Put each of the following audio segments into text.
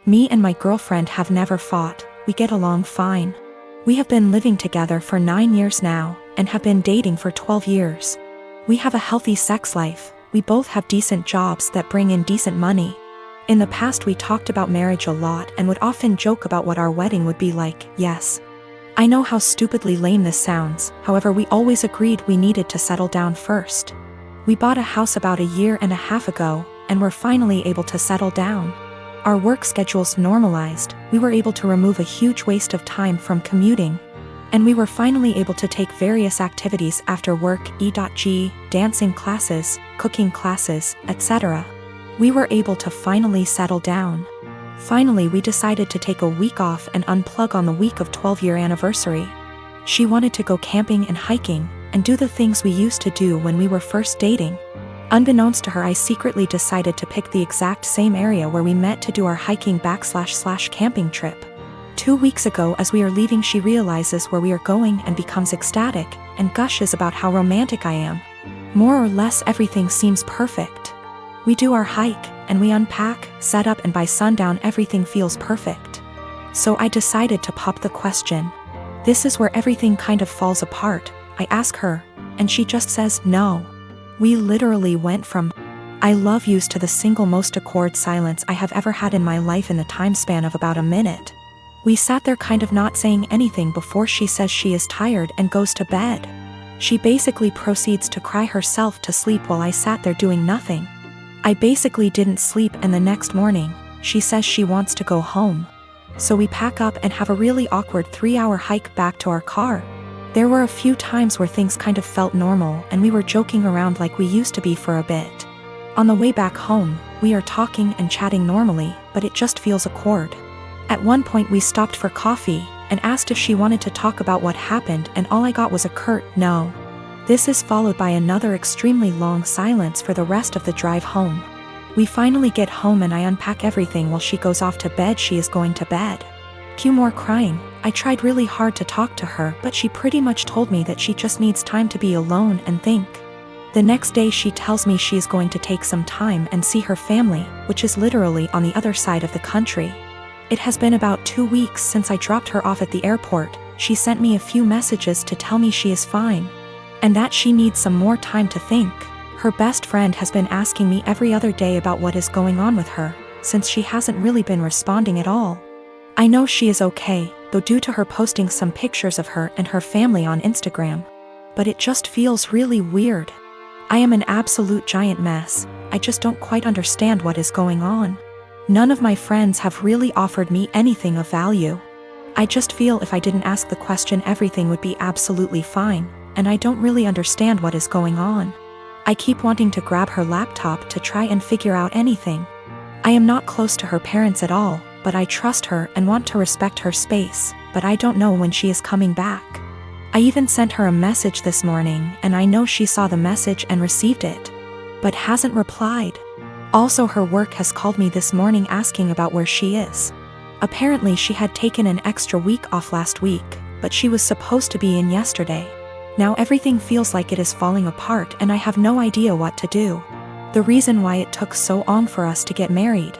Me and my girlfriend have never fought, we get along fine. We have been living together for 9 years now, and have been dating for 12 years. We have a healthy sex life, we both have decent jobs that bring in decent money. In the past we talked about marriage a lot and would often joke about what our wedding would be like. Yes, I know how stupidly lame this sounds, however we always agreed we needed to settle down first. We bought a house about 1.5 years ago, and were finally able to settle down. Our work schedules normalized, we were able to remove a huge waste of time from commuting. And we were finally able to take various activities after work, e.g., dancing classes, cooking classes, etc. We were able to finally settle down. Finally we decided to take a week off and unplug on the week of 12-year anniversary. She wanted to go camping and hiking, and do the things we used to do when we were first dating. Unbeknownst to her, I secretly decided to pick the exact same area where we met to do our hiking / camping trip. 2 weeks ago as we are leaving she realizes where we are going and becomes ecstatic, and gushes about how romantic I am. More or less everything seems perfect. We do our hike, and we unpack, set up, and by sundown everything feels perfect. So I decided to pop the question. This is where everything kind of falls apart. I ask her, and she just says no. We literally went from I love yous to the single most awkward silence I have ever had in my life in the time span of about a minute. We sat there kind of not saying anything before she says she is tired and goes to bed. She basically proceeds to cry herself to sleep while I sat there doing nothing. I basically didn't sleep, and the next morning, she says she wants to go home. So we pack up and have a really awkward 3-hour hike back to our car. There were a few times where things kind of felt normal and we were joking around like we used to be for a bit. On the way back home, we are talking and chatting normally, but it just feels awkward. At one point we stopped for coffee, and asked if she wanted to talk about what happened, and all I got was a curt no. This is followed by another extremely long silence for the rest of the drive home. We finally get home and I unpack everything while she goes off to bed. She is going to bed. Cue more crying. I tried really hard to talk to her, but she pretty much told me that she just needs time to be alone and think. The next day she tells me she is going to take some time and see her family, which is literally on the other side of the country. It has been about 2 weeks since I dropped her off at the airport. She sent me a few messages to tell me she is fine, and that she needs some more time to think. Her best friend has been asking me every other day about what is going on with her, since she hasn't really been responding at all. I know she is okay, though, due to her posting some pictures of her and her family on Instagram. But it just feels really weird. I am an absolute giant mess. I just don't quite understand what is going on. None of my friends have really offered me anything of value. I just feel if I didn't ask the question everything would be absolutely fine, and I don't really understand what is going on. I keep wanting to grab her laptop to try and figure out anything. I am not close to her parents at all, but I trust her and want to respect her space, but I don't know when she is coming back. I even sent her a message this morning, and I know she saw the message and received it, but hasn't replied. Also, her work has called me this morning asking about where she is. Apparently she had taken an extra week off last week, but she was supposed to be in yesterday. Now everything feels like it is falling apart and I have no idea what to do. The reason why it took so long for us to get married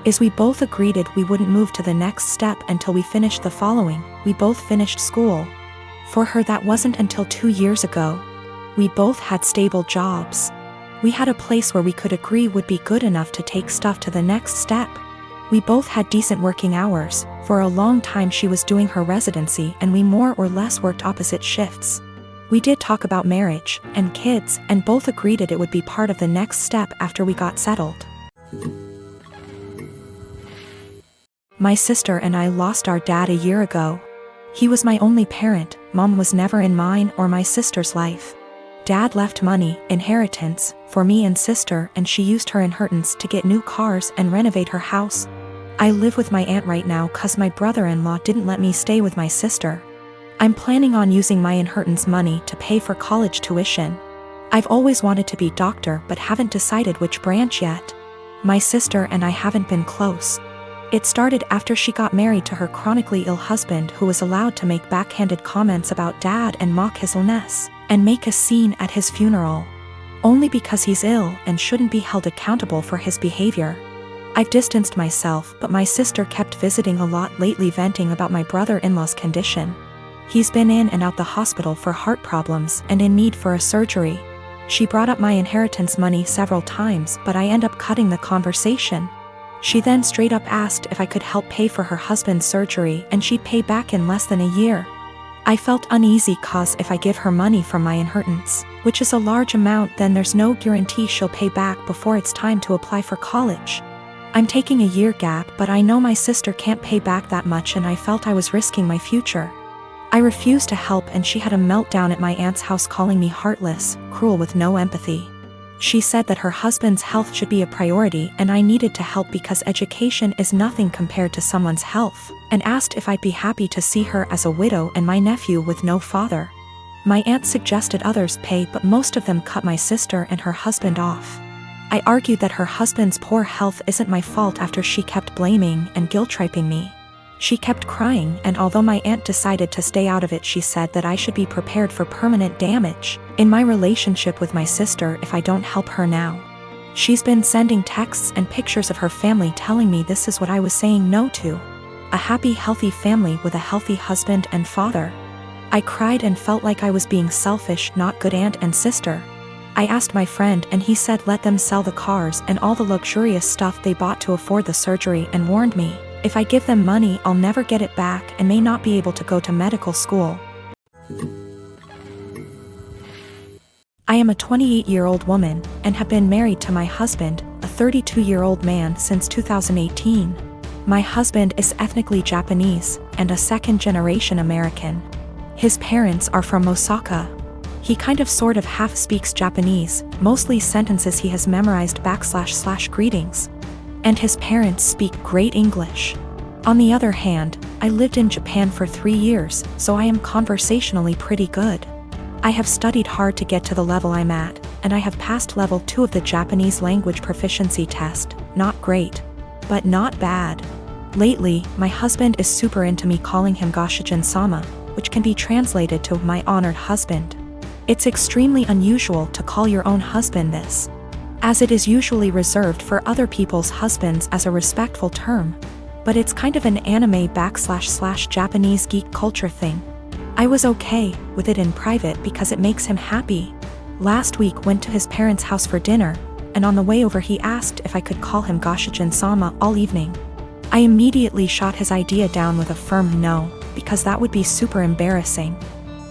is we both agreed we wouldn't move to the next step until we finished the following. We both finished school. For her that wasn't until 2 years ago. We both had stable jobs. We had a place where we could agree would be good enough to take stuff to the next step. We both had decent working hours. For a long time she was doing her residency and we more or less worked opposite shifts. We did talk about marriage and kids, and both agreed it would be part of the next step after we got settled. My sister and I lost our dad a year ago. He was my only parent. Mom was never in mine or my sister's life. Dad left money, inheritance, for me and sister, and she used her inheritance to get new cars and renovate her house. I live with my aunt right now cause my brother-in-law didn't let me stay with my sister. I'm planning on using my inheritance money to pay for college tuition. I've always wanted to be doctor but haven't decided which branch yet. My sister and I haven't been close. It started after she got married to her chronically ill husband, who was allowed to make backhanded comments about dad and mock his illness, and make a scene at his funeral. Only because he's ill and shouldn't be held accountable for his behavior. I've distanced myself, but my sister kept visiting a lot lately, venting about my brother-in-law's condition. He's been in and out the hospital for heart problems and in need for a surgery. She brought up my inheritance money several times, but I end up cutting the conversation. She then straight up asked if I could help pay for her husband's surgery and she'd pay back in less than a year. I felt uneasy cause if I give her money from my inheritance, which is a large amount, then there's no guarantee she'll pay back before it's time to apply for college. I'm taking a year gap, but I know my sister can't pay back that much and I felt I was risking my future. I refused to help and she had a meltdown at my aunt's house, calling me heartless, cruel with no empathy. She said that her husband's health should be a priority and I needed to help because education is nothing compared to someone's health, and asked if I'd be happy to see her as a widow and my nephew with no father. My aunt suggested others pay, but most of them cut my sister and her husband off. I argued that her husband's poor health isn't my fault after she kept blaming and guilt-tripping me. She kept crying, and although my aunt decided to stay out of it, she said that I should be prepared for permanent damage in my relationship with my sister if I don't help her now. She's been sending texts and pictures of her family telling me this is what I was saying no to. A happy, healthy family with a healthy husband and father. I cried and felt like I was being selfish, not good aunt and sister. I asked my friend and he said let them sell the cars and all the luxurious stuff they bought to afford the surgery, and warned me, if I give them money I'll never get it back and may not be able to go to medical school. I am a 28-year-old woman and have been married to my husband, a 32-year-old man, since 2018. My husband is ethnically Japanese and a second-generation American. His parents are from Osaka. He kind of sort of half speaks Japanese, mostly sentences he has memorized / greetings. And his parents speak great English. On the other hand, I lived in Japan for 3 years, so I am conversationally pretty good. I have studied hard to get to the level I'm at, and I have passed level 2 of the Japanese language proficiency test. Not great, but not bad. Lately, my husband is super into me calling him Goshijin-sama, which can be translated to my honored husband. It's extremely unusual to call your own husband this, as it is usually reserved for other people's husbands as a respectful term. But it's kind of an anime / Japanese geek culture thing. I was okay with it in private because it makes him happy. Last week went to his parents' house for dinner, and on the way over he asked if I could call him Goshijin-sama all evening. I immediately shot his idea down with a firm no, because that would be super embarrassing.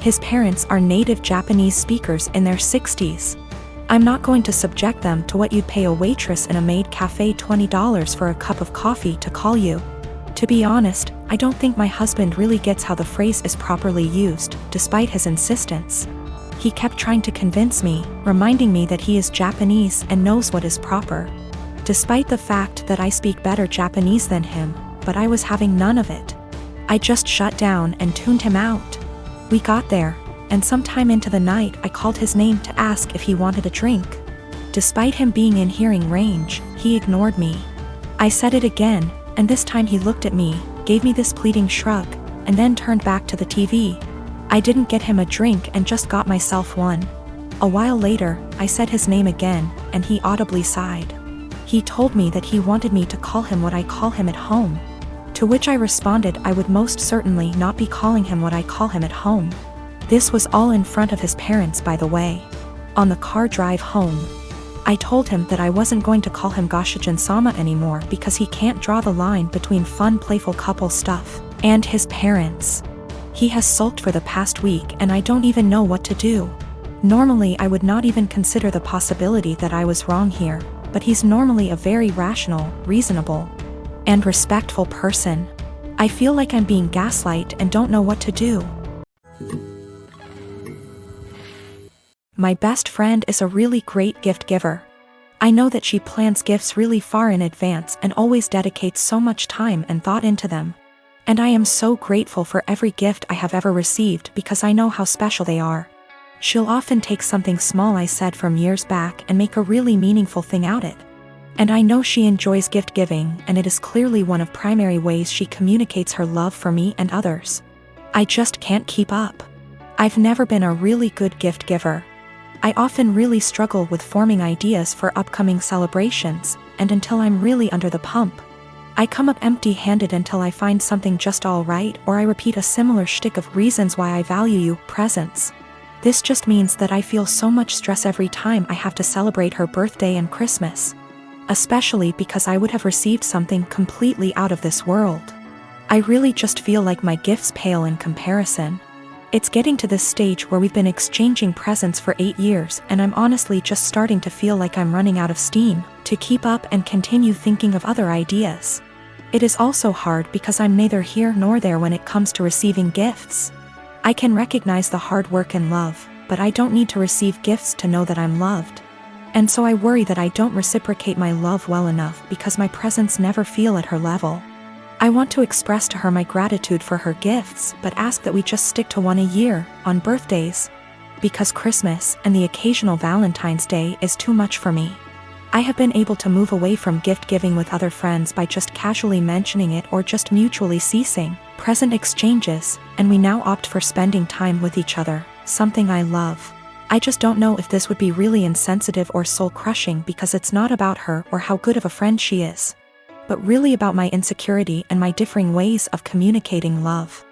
His parents are native Japanese speakers in their 60s. I'm not going to subject them to what you'd pay a waitress in a maid cafe $20 for a cup of coffee to call you. To be honest, I don't think my husband really gets how the phrase is properly used, despite his insistence. He kept trying to convince me, reminding me that he is Japanese and knows what is proper. Despite the fact that I speak better Japanese than him, but I was having none of it. I just shut down and tuned him out. We got there, and sometime into the night I called his name to ask if he wanted a drink. Despite him being in hearing range, he ignored me. I said it again, and this time he looked at me, gave me this pleading shrug, and then turned back to the TV. I didn't get him a drink and just got myself one. A while later, I said his name again, and he audibly sighed. He told me that he wanted me to call him what I call him at home. To which I responded I would most certainly not be calling him what I call him at home. This was all in front of his parents, by the way. On the car drive home, I told him that I wasn't going to call him Goshijin-sama anymore because he can't draw the line between fun, playful couple stuff and his parents. He has sulked for the past week and I don't even know what to do. Normally I would not even consider the possibility that I was wrong here, but he's normally a very rational, reasonable, and respectful person. I feel like I'm being gaslighted and don't know what to do. My best friend is a really great gift giver. I know that she plans gifts really far in advance and always dedicates so much time and thought into them. And I am so grateful for every gift I have ever received because I know how special they are. She'll often take something small I said from years back and make a really meaningful thing out of it. And I know she enjoys gift giving, and it is clearly one of primary ways she communicates her love for me and others. I just can't keep up. I've never been a really good gift giver. I often really struggle with forming ideas for upcoming celebrations, and until I'm really under the pump. I come up empty-handed until I find something just alright, or I repeat a similar shtick of reasons why I value you, presents. This just means that I feel so much stress every time I have to celebrate her birthday and Christmas. Especially because I would have received something completely out of this world. I really just feel like my gifts pale in comparison. It's getting to this stage where we've been exchanging presents for 8 years, and I'm honestly just starting to feel like I'm running out of steam to keep up and continue thinking of other ideas. It is also hard because I'm neither here nor there when it comes to receiving gifts. I can recognize the hard work and love, but I don't need to receive gifts to know that I'm loved. And so I worry that I don't reciprocate my love well enough because my presents never feel at her level. I want to express to her my gratitude for her gifts, but ask that we just stick to one a year, on birthdays. Because Christmas and the occasional Valentine's Day is too much for me. I have been able to move away from gift giving with other friends by just casually mentioning it or just mutually ceasing present exchanges, and we now opt for spending time with each other, something I love. I just don't know if this would be really insensitive or soul-crushing because it's not about her or how good of a friend she is, but really about my insecurity and my differing ways of communicating love.